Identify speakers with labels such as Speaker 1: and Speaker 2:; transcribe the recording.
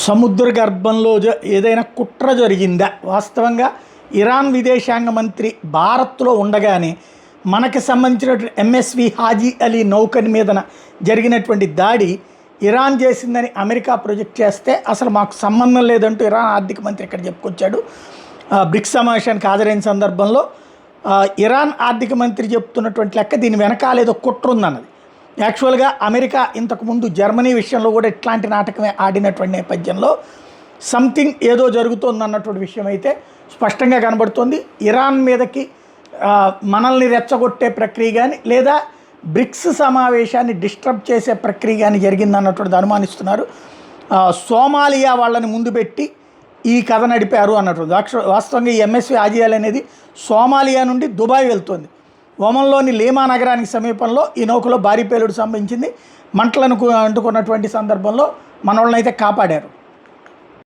Speaker 1: సముద్ర గర్భంలో ఏదైనా కుట్ర జరిగిందా? వాస్తవంగా ఇరాన్ విదేశాంగ మంత్రి భారత్లో ఉండగానే మనకి సంబంధించినటువంటి ఎంఎస్వి హాజీ అలీ నౌకని మీదన జరిగినటువంటి దాడి ఇరాన్ చేసిందని అమెరికా ప్రొజెక్ట్ చేస్తే అసలు మాకు సంబంధం లేదంటూ ఇరాన్ ఆర్థిక మంత్రి ఇక్కడ చెప్పుకొచ్చాడు. బ్రిక్స్ సమావేశానికి హాజరైన సందర్భంలో ఇరాన్ ఆర్థిక మంత్రి చెప్తున్నటువంటి లెక్క దీని వెనకాల ఏదో కుట్ర ఉందన్నది. యాక్చువల్గా అమెరికా ఇంతకుముందు జర్మనీ విషయంలో కూడా ఇట్లాంటి నాటకమే ఆడినటువంటి నేపథ్యంలో సంథింగ్ ఏదో జరుగుతోందన్నటువంటి విషయం అయితే స్పష్టంగా కనబడుతోంది. ఇరాన్ మీదకి మనల్ని రెచ్చగొట్టే ప్రక్రియ కానీ లేదా బ్రిక్స్ సమావేశాన్ని డిస్టర్బ్ చేసే ప్రక్రియ కానీ జరిగిందన్నటువంటిది అనుమానిస్తున్నారు. సోమాలియా వాళ్ళని ముందు పెట్టి ఈ కథ నడిపారు అన్నట్టు. వాస్తవంగా ఈ ఎంఎస్వి ఆజియాల్ అనేది సోమాలియా నుండి దుబాయ్ వెళ్తుంది. ఒమన్లోని లీమా నగరానికి సమీపంలో ఈ నౌకలో భారీ పేలుడు సంభవించింది. మంటలను అంటుకున్నటువంటి సందర్భంలో మనోళ్ళనైతే కాపాడారు.